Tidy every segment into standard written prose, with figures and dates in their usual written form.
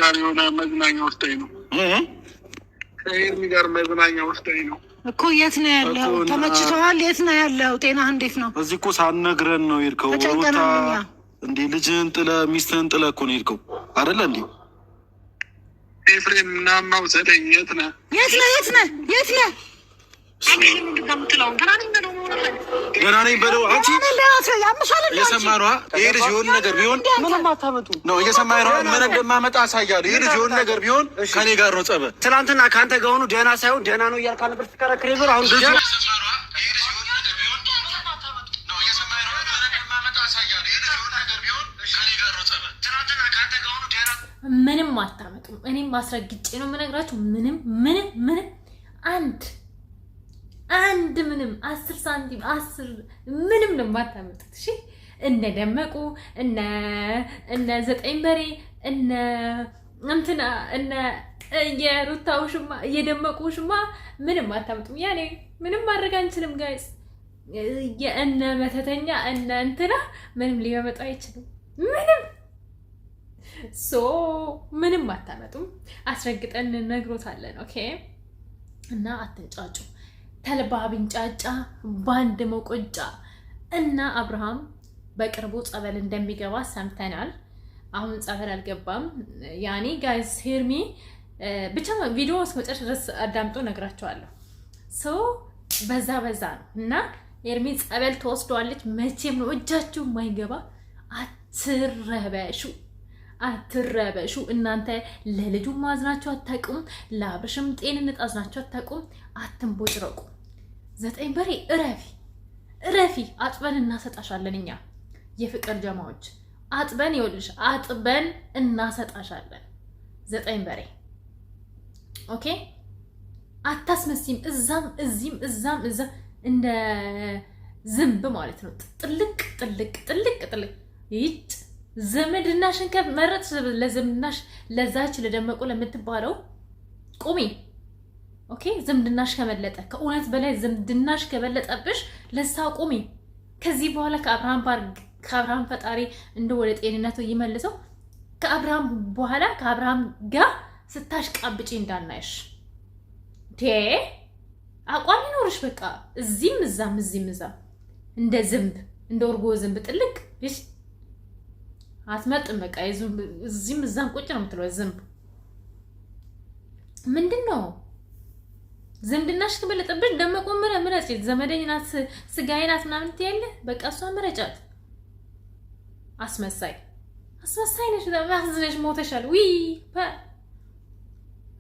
ጋር የሆነ መዝናኛ ወስደኝ ነው። ከኤርሚ ጋር መዝናኛ ወስደኝ ነው እኮ። የት ነው ያለው? ተመችቶሃል? የት ነው ያለው? ጤናህ እንዴት ነው? እዚህ እኮ ሳትነግረን ነው የሄድከው። እንዴ ልጅህን ጥለህ ሚስትህን ጥለህ እኮ ነው የሄድከው አይደለ እንዴ? ኤፍሬም ምናምን ውሰደኝ። የት ነህ? የት ነህ? የት ነህ? የት ነህ? ገና ነኝ በለው። አንቺ እየሰማህ ነዋ። ይሄ ልጅ የሆነ ነገር ቢሆን ምንም አታመጡ ነው እየሰማህ ነዋ። ምን እንደማመጣ አሳያለሁ። ይሄ ልጅ የሆነ ነገር ቢሆን ከኔ ጋር ነው ጸበ። ትናንትና ከአንተ ጋር ሆኑ ደህና ሳይሆን ደህና ነው እያልክ ነበር ስትከራከር ነበር። አሁን ልጅ ምንም አታመጡም። እኔም ማስረግጬ ነው የምነግራችሁ። ምንም አንድ ምንም 10 ሳንቲም 10 ምንም ነው የማታመጡት። እሺ እነ ደመቁ እነ 9 በሬ እነ እንትና እነ የሩታው ሽማ የደመቁ ሽማ ምንም አታመጡም። ያኔ ምንም ማድረግ አንችልም ጋይስ። የእነ መተተኛ እነ እንትና ምንም ሊያመጡ አይችልም። ምንም አታመጡም። አስረግጠን ነግሮታለን። ኦኬ እና አትንጫጩ። ተልባ ቢንጫጫ ባንድ መቆጫ እና አብርሃም በቅርቡ ጸበል እንደሚገባ ሰምተናል። አሁን ጸበል አልገባም። ያኔ ጋይስ ሄርሚ ብቻ ቪዲዮ እስከመጨረሻ ድረስ አዳምጦ ነግራቸዋለሁ። በዛ ነው እና ሄርሚ ጸበል ተወስደዋለች። መቼም ነው እጃችሁ የማይገባ። አትረበሹ እናንተ። ለልጁ ማዝናችሁ አታውቁም። ለአብርሽም ጤንነት አዝናችሁ አታውቁም። አትንቦጭረቁ። 9 በሬ እረፊ። አጥበን እናሰጣሻለን። እኛ የፍቅር ጀማዎች አጥበን እናሰጣሻለን። 9 በሬ ኦኬ። አታስመሲም። እዛም እዚህም እንደ ዝንብ ማለት ነው። ጥልቅ ይጭ ዘመድናሽን ከመረጥ ለዘመድናሽ ለዛች ለደመቁ ለምትባለው ቁሚ። ኦኬ ዝምድናሽ ከመለጠ ከእውነት በላይ ዝምድናሽ ከበለጠብሽ ለሳ ቁሚ። ከዚህ በኋላ ከአብርሃም ፈጣሪ እንደ ወደ ጤንነቱ ይመልሰው። ከአብርሃም ጋር ስታሽቃብጪ እንዳናይሽ። አቋም ይኖርሽ። በቃ እዚህም እዛም እንደ ዝንብ እንደ እርጎ ዝንብ ጥልቅ አትመጥም። በቃ እዚህም እዛም ቁጭ ነው የምትለው ዝንብ። ምንድን ነው ዝምድናሽ ከበለጠብሽ ደመቁ ምረጭ። ዘመደኝ ናት ስጋዬ ናት ምናምን ትያለህ። በቃ እሷ ምረጫት። አስመሳይ ነሽ። አዝነሽ ሞተሻል።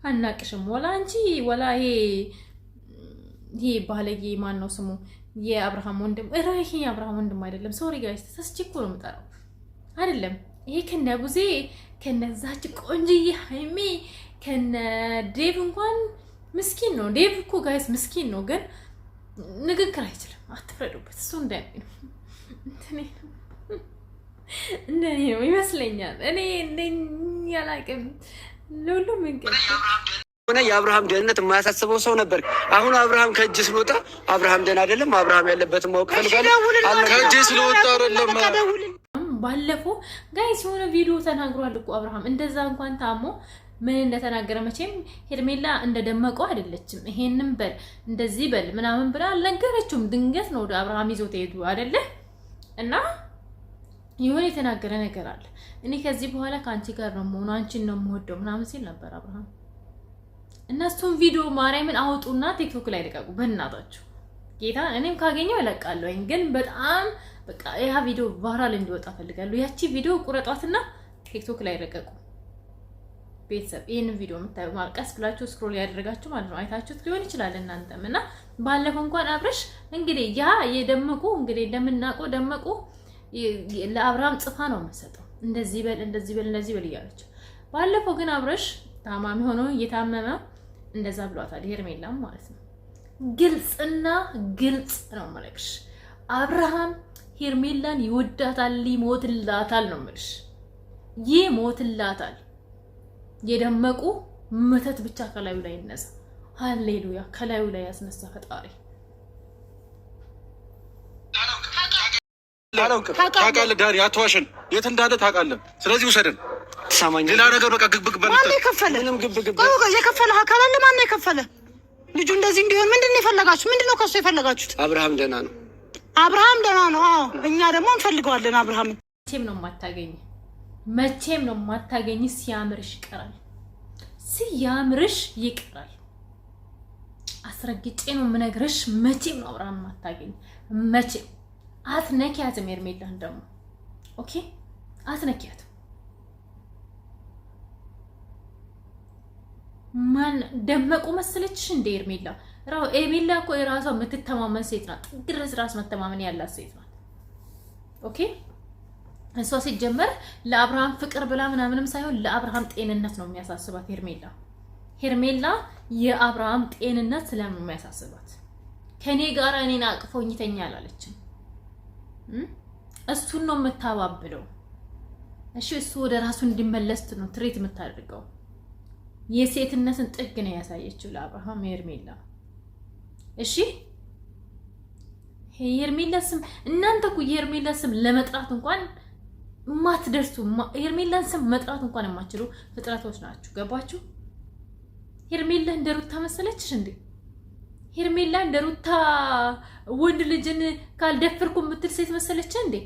አናቅሽም። ወላ አንቺ ወላ ይሄ ባለጌ ማን ነው ስሙ? የአብርሃም ወንድም። ይሄ የአብርሃም ወንድም አይደለም። ሶሪ ጋይስ ተሳስቼ እኮ ነው የምጠራው። አይደለም ይሄ ከነ ቡዜ ከነዛች ቆንጅዬ ሃይሜ ከነ ዴቭ እንኳን ምስኪን ነው። ዴቭ እኮ ጋይስ ምስኪን ነው፣ ግን ንግግር አይችልም። አትፍረዱበት። እሱ እንደኔ ነው ይመስለኛል። እኔ ያላቅም ለሁሉም የአብርሃም ደህንነት የማያሳስበው ሰው ነበር። አሁን አብርሃም ከእጅ ስለወጣ አብርሃም ደህና አይደለም። አብርሃም ያለበትን ማወቅ ፈልጋለሁ። ከእጅ ስለወጣ አይደለም። ባለፈው ጋይስ የሆነ ቪዲዮ ተናግሯል እኮ አብርሃም። እንደዛ እንኳን ታሞ ምን እንደተናገረ መቼም ሄርሜላ እንደደመቀው አይደለችም። ይሄንን በል እንደዚህ በል ምናምን ብላ አልነገረችውም። ድንገት ነው ወደ አብርሃም ይዞት ሄዱ አይደለ? እና የሆነ የተናገረ ነገር አለ። እኔ ከዚህ በኋላ ከአንቺ ጋር ነው የምሆነው፣ አንቺን ነው የምወደው ምናምን ሲል ነበር አብርሃም። እነሱም ቪዲዮ ማርያምን አውጡና ቲክቶክ ላይ ልቀቁ በእናታችሁ ጌታ። እኔም ካገኘው እለቃለሁ፣ ግን በጣም በቃ ያ ቪዲዮ ቫይራል እንዲወጣ ፈልጋለሁ። ያቺ ቪዲዮ ቁረጧትና ቲክቶክ ላይ ለቀቁ። ቤተሰብ ይሄንን ቪዲዮ የምታዩ ማልቀስ ብላችሁ ስክሮል ያደረጋችሁ ማለት ነው፣ አይታችሁት ሊሆን ይችላል እናንተም። እና ባለፈው እንኳን አብረሽ እንግዲህ ያ የደመቁ እንግዲህ እንደምናውቀው ደመቁ ለአብርሃም ጽፋ ነው የምሰጠው እንደዚህ በል እያለች። ባለፈው ግን አብረሽ ታማሚ ሆኖ እየታመመ እንደዛ ብሏታል ሄርሜላም ማለት ነው። ግልጽ ነው የምልሽ። አብርሃም ሄርሜላን ይወዳታል፣ ይሞትላታል ነው የምልሽ። ይሞትላታል። የደመቁ መተት ብቻ ከላዩ ላይ ይነሳ። ሃሌሉያ! ከላዩ ላይ ያስነሳ ፈጣሪ። ታውቃለህ ዳኒ፣ አትዋሽን። የት እንዳለ ታውቃለህ። ስለዚህ ውሰደን ተሳማኝ ሌላ ነገር በቃ ግብግ በል ማን የከፈለ ምንም ግብግ የከፈለ አካል አለ? ማን የከፈለ? ልጁ እንደዚህ እንዲሆን ምንድን ነው የፈለጋችሁ? ምንድን ነው ከሱ የፈለጋችሁት? አብርሃም ደህና ነው። አብርሃም ደህና ነው። አዎ እኛ ደግሞ እንፈልገዋለን አብርሃም። መቼም ነው የማታገኝ፣ መቼም ነው የማታገኝ። ሲያምርሽ ይቀራል፣ ሲያምርሽ ይቀራል። አስረግጬ ነው የምነግርሽ። መቼም ነው አብርሃም የማታገኝ። መቼም አትነኪያትም። ሄርሜላን ደግሞ ኦኬ፣ አትነኪያትም። ማን ደመቁ መሰለችሽ እንደ ሄርሜላ? ሄርሜላ እኮ የራሷ የምትተማመን ሴት ናት። ጥግ ድረስ ራስ መተማመን ያላት ሴት ናት። ኦኬ እሷ ሲጀመር ለአብርሃም ፍቅር ብላ ምናምንም ሳይሆን ለአብርሃም ጤንነት ነው የሚያሳስባት። ሄርሜላ የአብርሃም ጤንነት ስለምን የሚያሳስባት? ከኔ ጋር እኔን አቅፎኝ ይተኛል አለችም። እሱን ነው የምታባብለው። እሺ እሱ ወደ ራሱ እንዲመለስ ነው ትሬት የምታደርገው። የሴትነትን ጥግ ነው ያሳየችው ለአብርሃም ሄርሜላ። እሺ ሄርሜላ ስም እናንተ እኮ የሄርሜላ ስም ለመጥራት እንኳን ማትደርሱ፣ ሄርሜላን ስም መጥራት እንኳን የማትችሉ ፍጥረቶች ናችሁ። ገባችሁ? ሄርሜላ እንደ ሩታ መሰለችሽ እንዴ? ሄርሜላ እንደ ሩታ ወንድ ልጅን ካልደፈርኩ የምትል ሴት መሰለች እንዴ?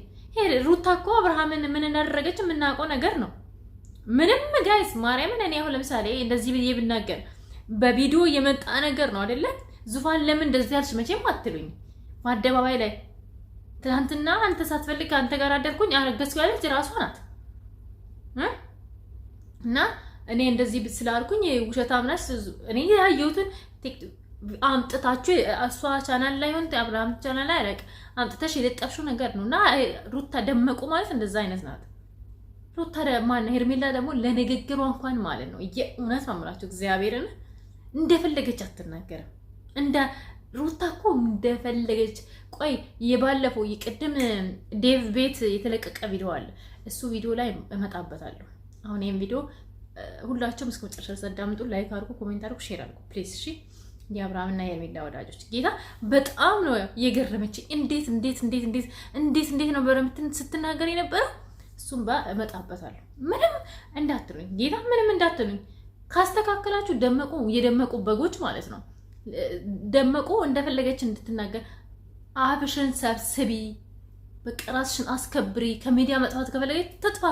ሩታ እኮ አብርሃምን ምን እናደረገች የምናውቀው ነገር ነው። ምንም ጋይስ ማርያምን፣ እኔ አሁን ለምሳሌ እንደዚህ ብዬ ብናገር በቪዲዮ የመጣ ነገር ነው አይደለ? ዙፋን ለምን እንደዚህ ያልሽ መቼም አትሉኝ። በአደባባይ ላይ ትናንትና አንተ ሳትፈልግ አንተ ጋር አደርኩኝ አረገዝኩ ያለች ራሷ ናት። እና እኔ እንደዚህ ስላልኩኝ ውሸታም ነሽ እኔ ያየሁትን አምጥታችሁ እሷ ቻናል ላይ ሆን አብርሃም ቻናል ላይ አረቅ አምጥተሽ የለጠፍሽው ነገር ነው። እና ሩታ ደመቁ ማለት እንደዛ አይነት ናት። ሩታ ማን ሄርሜላ ደግሞ ለንግግሯ እንኳን ማለት ነው የእውነት ማምላችሁ እግዚአብሔርን እንደፈለገች አትናገርም። እንደ ሩታ እኮ እንደፈለገች ቆይ የባለፈው የቅድም ዴቭ ቤት የተለቀቀ ቪዲዮ አለ። እሱ ቪዲዮ ላይ እመጣበታለሁ። አሁን ይሄን ቪዲዮ ሁላችሁም እስከ መጨረሻ አዳምጡ፣ ላይክ አድርጉ፣ ኮሜንት አድርጉ፣ ሼር አድርጉ ፕሊዝ። እሺ የአብርሃምና የሄርሜላ ወዳጆች ጌታ በጣም ነው የገረመች። እንዴት ነው በረምትን ስትናገር የነበረው? እሱም እመጣበታለሁ። ምንም እንዳትሉኝ ጌታ፣ ምንም እንዳትሉኝ። ካስተካከላችሁ ደመቁ የደመቁ በጎች ማለት ነው። ደመቁ እንደፈለገች እንድትናገር አፍሽን ሰብስቢ፣ በቃ ራስሽን አስከብሪ። ከሚዲያ መጥፋት ከፈለገች ትጥፋ፣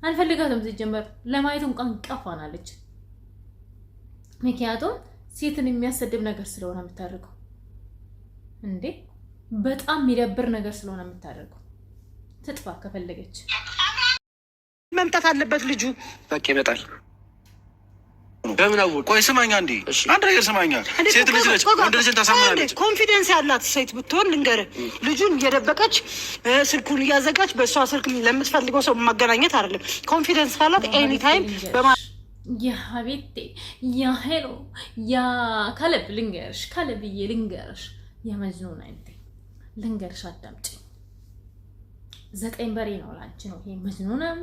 አንፈልጋትም። ሲጀመር ለማየት እንኳን ቀፋናለች። ምክንያቱም ሴትን የሚያሰድብ ነገር ስለሆነ የምታደርገው እንዴ፣ በጣም የሚደብር ነገር ስለሆነ የምታደርገው። ትጥፋ ከፈለገች። መምጣት አለበት ልጁ። በቃ ይመጣል። በምን አወቅ? ቆይ ስማኛ እንዴ፣ አንድ ነገር ስማኛ። ሴት ልጅ ነች፣ ወንድ ልጅን ታሳምናለች። ኮንፊደንስ ያላት ሴት ብትሆን ልንገርህ፣ ልጁን እየደበቀች ስልኩን እያዘጋች በእሷ ስልክ ለምትፈልገው ሰው ማገናኘት አይደለም። ኮንፊደንስ ካላት ኤኒ ታይም የሀቤቴ የሄሎ ከለብ ልንገርሽ፣ ከለብዬ ልንገርሽ፣ የመዝኑን አይነት ልንገርሽ፣ አዳምጪ። 9 በሬ ነው ላንቺ ነው ይሄ መዝኑንም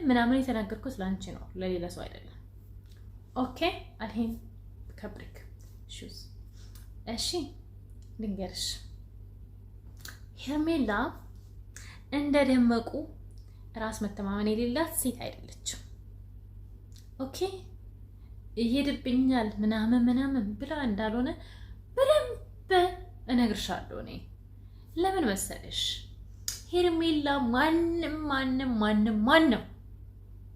ምናምን የተናገርኩት ላንቺ ነው፣ ለሌላ ሰው አይደለም። ኦኬ አልሄን ከብሪክ ሹዝ። እሺ ልንገርሽ፣ ሄርሜላ እንደደመቁ ራስ መተማመን የሌላት ሴት አይደለችም። ኦኬ ይሄድብኛል ምናምን ብላ እንዳልሆነ በደንብ እነግርሻለሁ። እኔ ለምን መሰለሽ ሄርሜላ ማንም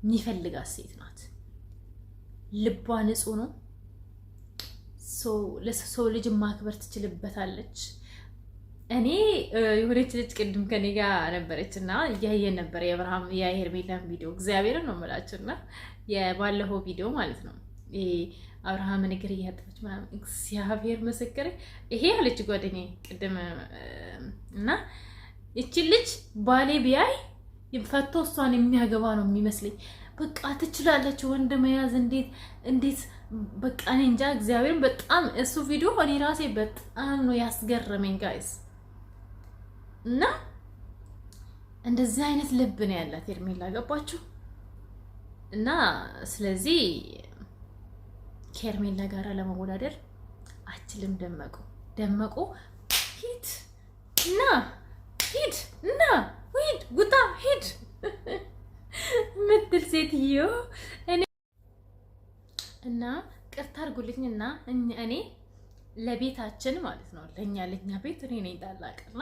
የሚፈልጋት ሴት ናት። ልቧ ንጹህ ነው። ሰው ልጅ ማክበር ትችልበታለች። እኔ የሆነች ልጅ ቅድም ከኔ ጋር ነበረች እና እያየን ነበር የሄርሜላን ቪዲዮ። እግዚአብሔርን ነው የምላችሁ እና የባለፈው ቪዲዮ ማለት ነው አብርሃምን እግር እያጠበች ምናምን እግዚአብሔር ምስክር ይሄ ያለች ጓደኛዬ ቅድም እና ይቺ ልጅ ባሌ ቢያይ ፈቶ እሷን የሚያገባ ነው የሚመስለኝ። በቃ ትችላለች ወንድ መያዝ እንዴት በቃ እኔ እንጃ። እግዚአብሔርን በጣም እሱ ቪዲዮ እኔ ራሴ በጣም ነው ያስገረመኝ ጋይስ። እና እንደዚህ አይነት ልብ ነው ያላት ሄርሜላ፣ ገባችሁ? እና ስለዚህ ከሄርሜላ ጋር ለመወዳደር አችልም። ደመቁ ሂድ እና ጉታ ሂድ ምትል ሴትዮ እኔ እና ቅርታ አድርጉልኝና እኔ ለቤታችን ማለት ነው ለኛ ቤት እኔ ነኝ ታላቅና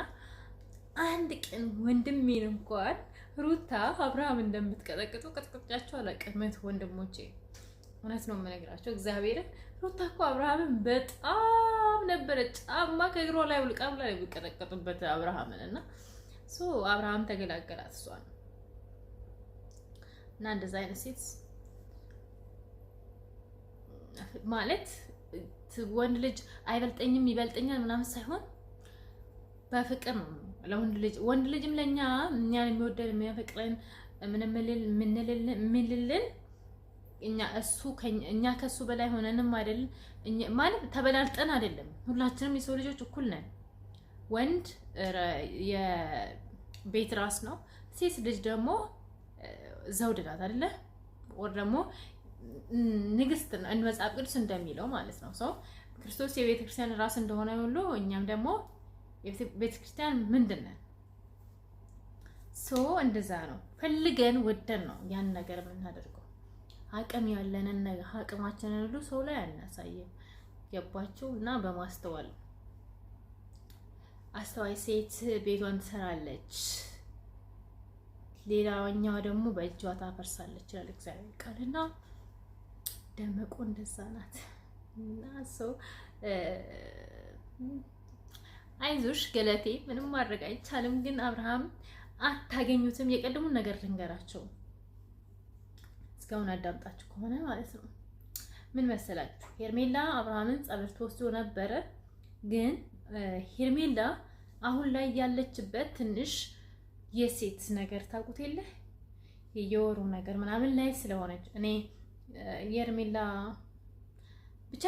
አንድ ቀን ወንድሜን እንኳን ሩታ አብርሃም እንደምትቀጠቅጡ ቀጥቅጫቸው አላውቅም። ወንድሞቼ እውነት ነው የምነግራቸው እግዚአብሔርን። ሩታ እኮ አብርሃምን በጣም ነበረ ጫማ ከእግሯ ላይ ውልቃ ብላ የሚቀጠቀጡበት አብርሃምን እና አብርሃም ተገላገላት እሷን እና እንደዛ አይነት ሴት ማለት ወንድ ልጅ አይበልጠኝም ይበልጠኛል ምናምን ሳይሆን በፍቅር ነው ወንድ ልጅም ለኛ እኛን የሚወደድ የሚያፈቅረን ምንልልን እኛ ከሱ በላይ ሆነንም አይደል ማለት ተበላልጠን አይደለም። ሁላችንም የሰው ልጆች እኩል ነን። ወንድ የቤት ራስ ነው፣ ሴት ልጅ ደግሞ ዘውድ ናት አይደለ? ወር ደግሞ ንግስት ነው መጽሐፍ ቅዱስ እንደሚለው ማለት ነው። ሰው ክርስቶስ የቤተ ክርስቲያን ራስ እንደሆነ ሁሉ እኛም ደግሞ ቤተ ክርስቲያን ምንድን ነን? እንደዛ ነው። ፈልገን ወደን ነው ያን ነገር የምናደርገው። አቅም ያለንን ነገር አቅማችንን ሁሉ ሰው ላይ አናሳየም። ገባችሁ? እና በማስተዋል አስተዋይ ሴት ቤቷን ትሰራለች፣ ሌላኛዋ ደግሞ በእጇ ታፈርሳለች ይላል እግዚአብሔር ቃልና ደመቁ እንደዛ ናት። እና አይዞሽ ገለቴ ምንም ማድረግ አይቻልም። ግን አብርሃም አታገኙትም። የቀድሙን ነገር ልንገራቸው እስካሁን አዳምጣችሁ ከሆነ ማለት ነው። ምን መሰላችሁ? ሄርሜላ አብርሃምን ጸበል ተወስዶ ነበረ። ግን ሄርሜላ አሁን ላይ ያለችበት ትንሽ የሴት ነገር ታውቁት የለ የወሩ ነገር ምናምን ላይ ስለሆነች እኔ ሄርሜላ ብቻ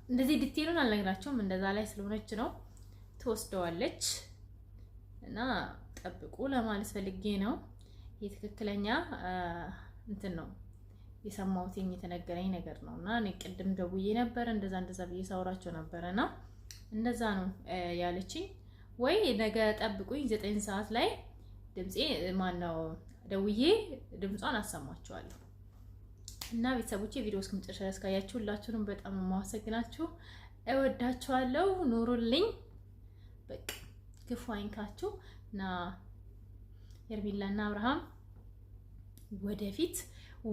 እንደዚህ ዲቴሉን አልነግራቸውም። እንደዛ ላይ ስለሆነች ነው ትወስደዋለች እና ጠብቁ ለማለት ፈልጌ ነው። የትክክለኛ እንትን ነው የሰማሁት የተነገረኝ ነገር ነው እና እኔ ቅድም ደውዬ ነበር እንደዛ ብዬ ሳወራቸው ነበረና እንደዛ ነው ያለችኝ። ወይ ነገ ጠብቁኝ 9 ሰዓት ላይ ድምጼ ማነው ደውዬ ድምጿን አሰማችኋለሁ። እና ቤተሰቦቼ ቪዲዮ እስከመጨረሻ ያስካያችሁ ሁላችሁንም በጣም የማመሰግናችሁ፣ እወዳችኋለሁ። ኑሩልኝ። በቃ ክፉ አይንካችሁ እና ሄርሜላና አብርሃም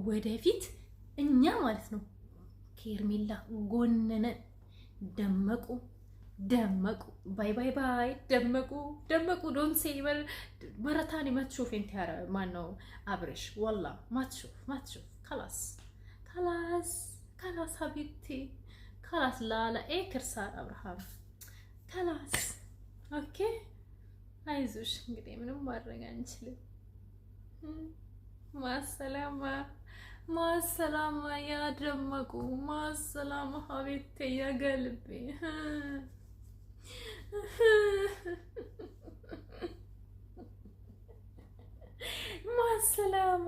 ወደፊት እኛ ማለት ነው ከሄርሜላ ጎንነን። ደመቁ ባይ ደመቁ ዶን ሴይበር መረታኒ ማትሾፍ እንታረ ማነው አብርሽ ወላ ማትሾፍ خلاص حبيبتي خلاص لا اكر صار ابراهام خلاص اوكي አይዞሽ እንግዲህ ምንም ማድረግ አንችልም። ማሰላማ ያደመቁ ማሰላማ ሀቢብቴ ያገልቤ ማሰላማ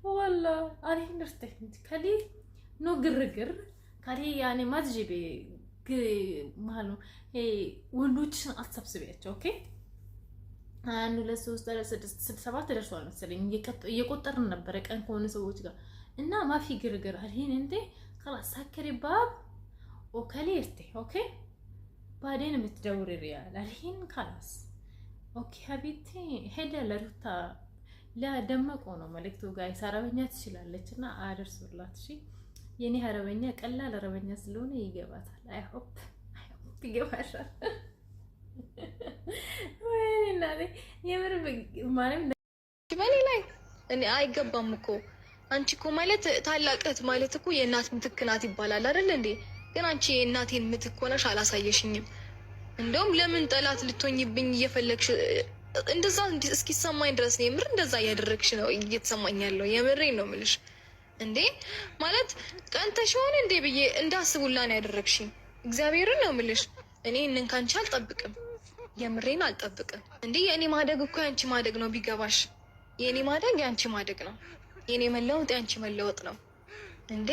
ወላ አሪፍ ንርተህ ከዲ ኖ ግርግር ከዲ ያኔ ማትጂቤ ማሉ ወንዶችን አትሰብስቢያቸው። ኦኬ 1 2 3 4 5 6 7 ደርሷል መሰለኝ እየቆጠርን ነበር ቀን ከሆነ ሰዎች ጋር እና ማፊ ግርግር አሪን እንዴ خلاص سكري باب وكليرتي اوكي بعدين بتدوري ريال الحين خلاص اوكي حبيبتي هدا ለሩታ ለደመቁ ነው መልእክቱ ጋይስ። አረበኛ ትችላለችና አደርስብላት። እሺ የኔ አረበኛ ቀላል አረበኛ ስለሆነ ይገባታል። አይ ሆፕ ይገባሻል። ወይኔ የምር ማለት በኔ ላይ እኔ አይገባም እኮ አንቺ እኮ ማለት ታላቅ እህት ማለት እኮ የእናት ምትክ ናት ይባላል አይደል እንዴ? ግን አንቺ የእናቴን ምትክ ሆነሽ አላሳየሽኝም። እንደውም ለምን ጠላት ልትሆኝብኝ እየፈለግሽ እንደዛ እስኪሰማኝ ድረስ ነው የምር እንደዛ እያደረግሽ ነው እየተሰማኝ ያለው። የምሬን ነው የምልሽ እንዴ ማለት ቀንተሽ ሆነ እንዴ ብዬ እንዳስቡላ ነው ያደረግሽኝ። እግዚአብሔርን ነው የምልሽ እኔ እነን ካንቺ አልጠብቅም። የምሬን አልጠብቅም እንዴ። የኔ ማደግ እኮ ያንቺ ማደግ ነው ቢገባሽ። የኔ ማደግ ያንቺ ማደግ ነው። የኔ መለወጥ ያንቺ መለወጥ ነው እንዴ።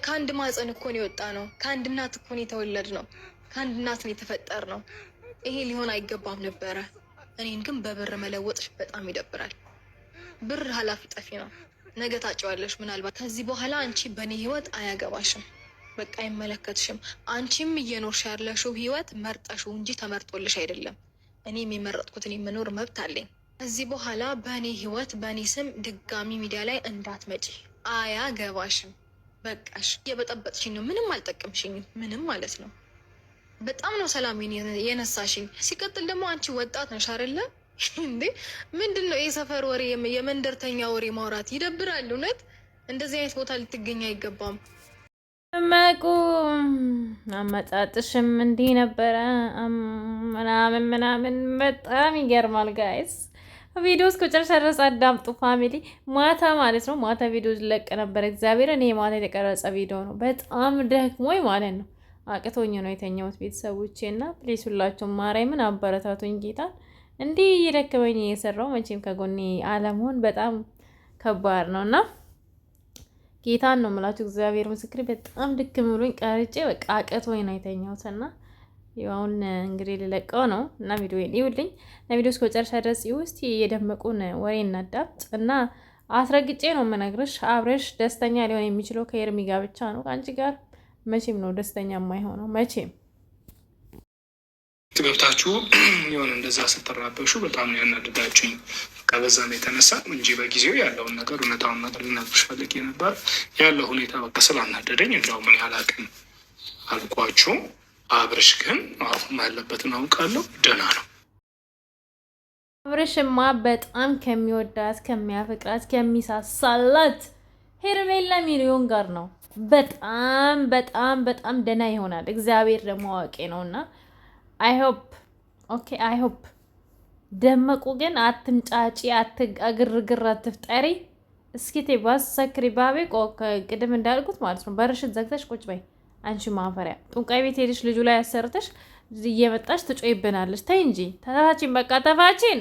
ከአንድ ማህፀን እኮ ነው የወጣ ነው። ከአንድ እናት እኮ ነው የተወለድ ነው። ከአንድ እናት ነው የተፈጠር ነው። ይሄ ሊሆን አይገባም ነበረ። እኔን ግን በብር መለወጥሽ በጣም ይደብራል። ብር ኃላፊ ጠፊ ነው። ነገ ታጭዋለሽ ምናልባት። ከዚህ በኋላ አንቺ በእኔ ህይወት አያገባሽም፣ በቃ አይመለከትሽም። አንቺም እየኖርሽ ያለሽው ህይወት መርጠሽው እንጂ ተመርጦልሽ አይደለም። እኔም የመረጥኩትን የመኖር መብት አለኝ። ከዚህ በኋላ በእኔ ህይወት በእኔ ስም ድጋሚ ሚዲያ ላይ እንዳትመጪ፣ አያገባሽም። በቃሽ። እየበጠበጥሽኝ ነው፣ ምንም አልጠቀምሽኝም፣ ምንም ማለት ነው። በጣም ነው ሰላሜን የነሳሽኝ። ሲቀጥል ደግሞ አንቺ ወጣት ነሽ አይደለ እንዴ? ምንድን ነው የሰፈር ወሬ የመንደርተኛ ወሬ ማውራት? ይደብራል እውነት። እንደዚህ አይነት ቦታ ልትገኝ አይገባም። መቁ አመጣጥሽም እንዲህ ነበረ ምናምን በጣም ይገርማል ጋይስ። ቪዲዮ እስከ መጨረሻ ድረስ አዳምጡ ፋሚሊ። ማታ ማለት ነው ማታ ቪዲዮ ለቅ ነበር። እግዚአብሔር እኔ ማታ የተቀረጸ ቪዲዮ ነው። በጣም ደክሞኝ ማለት ነው አቅቶኝ ነው የተኛሁት ቤተሰቦቼ እና ፕሊስ ሁላችሁም ማርያምን አበረታቱኝ። ጌታ እንዲህ እየደከመኝ እየሰራው መቼም ከጎኔ አለመሆን በጣም ከባድ ነው እና ጌታን ነው የምላችሁ። እግዚአብሔር ምስክር በጣም ድክም ብሎኝ ቀርጬ በቃ አቅቶኝ ነው የተኛሁት እና አሁን እንግዲህ ልለቀው ነው እና ቪዲዮ ይውልኝ ለቪዲዮ እስከ መጨረሻ ድረስ ውስጥ የደመቁን ወሬ እናዳምጥ እና አስረግጬ ነው የምነግርሽ። አብረሽ ደስተኛ ሊሆን የሚችለው ከኤርሚ ጋር ብቻ ነው። ከአንቺ ጋር መቼም ነው ደስተኛ የማይሆነው መቼም። ገብታችሁ የሆነ እንደዛ ስትራበሹ በጣም ነው ያናደዳችሁኝ። ከበዛ ነው የተነሳ እንጂ በጊዜው ያለውን ነገር እውነታውን ነገር ልነግርሽ ፈልጌ ነበር። ያለው ሁኔታ በቃ ስላናደደኝ እንደውም እኔ አላቅም አልኳችሁ። አብርሽ ግን አሁን ያለበትን አውቃለሁ፣ ደህና ነው። አብርሽማ በጣም ከሚወዳት ከሚያፈቅራት ከሚሳሳላት ሄርሜላ ሚሊዮን ጋር ነው። በጣም በጣም በጣም ደህና ይሆናል። እግዚአብሔር ደግሞ አዋቂ ነውና አይሆፕ ኦኬ አይሆፕ። ደመቁ ግን አትንጫጪ፣ ግርግር አትፍጠሪ። እስኪ ቴባስ ሰክሪ ባቤ ቅድም እንዳልኩት ማለት ነው። በርሽን ዘግተሽ ቁጭ በይ አንቺ ማፈሪያ። ጡንቃይ ቤት ሄድሽ ልጁ ላይ ያሰርተሽ እየመጣሽ ትጮይብናለሽ። ተይ እንጂ ተፋቺን፣ በቃ ተፋቺን።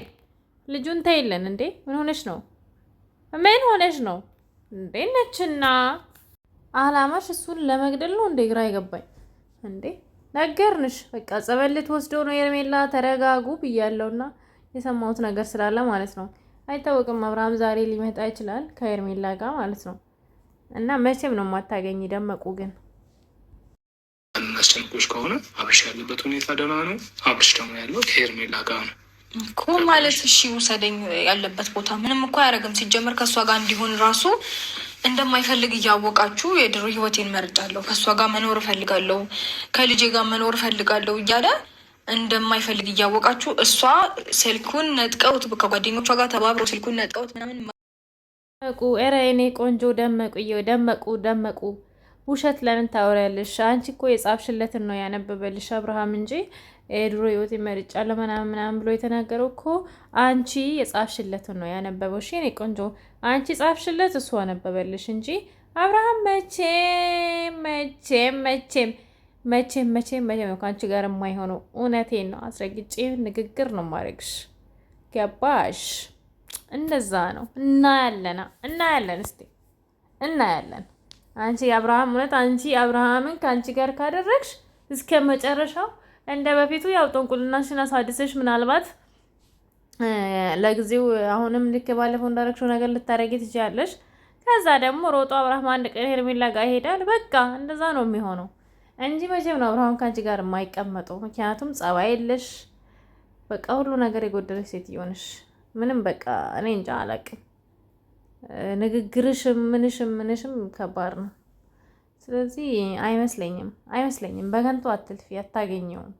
ልጁን ተይለን እንዴ! ምን ሆነሽ ነው? ምን ሆነሽ ነው እንዴ? ነችና አላማሽ እሱን ለመግደል ነው እንዴ? ግራ አይገባኝ እንዴ። ነገርንሽ በቃ ጸበል ልትወስደው ነው ሄርሜላ። ተረጋጉ ብያለሁና የሰማሁት ነገር ስላለ ማለት ነው። አይታወቅም፣ አብርሃም ዛሬ ሊመጣ ይችላል ከሄርሜላ ጋር ማለት ነው። እና መቼም ነው የማታገኝ። ደመቁ ግን አስጨንቆች ከሆነ አብርሽ ያለበት ሁኔታ ደህና ነው። አብርሽ ደግሞ ያለው ከሄርሜላ ጋር ነው እኮ ማለት። እሺ ውሰደኝ ያለበት ቦታ ምንም እኮ አያደርግም። ሲጀመር ከእሷ ጋር እንዲሆን ራሱ እንደማይፈልግ እያወቃችሁ የድሮ ህይወቴን መርጫለሁ፣ ከእሷ ጋር መኖር እፈልጋለሁ፣ ከልጄ ጋር መኖር እፈልጋለሁ እያለ እንደማይፈልግ እያወቃችሁ እሷ ስልኩን ነጥቀውት ከጓደኞቿ ጋር ተባብረው ስልኩን ነጥቀውት ምናምን ደመቁ። ኧረ እኔ ቆንጆ ደመቁ ውሸት ለምን ታወሪያለሽ? አንቺ እኮ የጻፍሽለትን ነው ያነበበልሽ አብርሃም እንጂ የድሮ ህይወት መርጫለሁ ምናምን ብሎ የተናገረው እኮ አንቺ የጻፍሽለትን ነው ያነበበው። እሺ እኔ ቆንጆ አንቺ ጻፍሽለት እሱ አነበበልሽ እንጂ አብርሃም መቼም ነው ከአንቺ ጋር የማይሆነው። እውነቴን ነው፣ አስረግጬ ንግግር ነው ማድረግሽ። ገባሽ? እንደዛ ነው። እናያለን እስቲ እናያለን። አንቺ የአብርሃም እውነት አንቺ አብርሃምን ከአንቺ ጋር ካደረግሽ እስከ መጨረሻው እንደ በፊቱ ያው ጥንቁልናሽን አሳድሰሽ ምናልባት ለጊዜው አሁንም ልክ ባለፈው እንዳረግሽው ነገር ልታረጊ ትችያለሽ። ከዛ ደግሞ ሮጦ አብርሃም አንድ ቀን ሄርሜላ ጋር ይሄዳል። በቃ እንደዛ ነው የሚሆነው እንጂ መቼም ነው አብርሃም ከአንቺ ጋር የማይቀመጠው። ምክንያቱም ጸባይ የለሽ፣ በቃ ሁሉ ነገር የጎደለሽ ሴትዮ ነሽ። ምንም በቃ እኔ እንጃ አላቅም። ንግግርሽም ምንሽም ከባድ ነው። ስለዚህ አይመስለኝም። በከንቱ አትልፊ፣ አታገኘውም።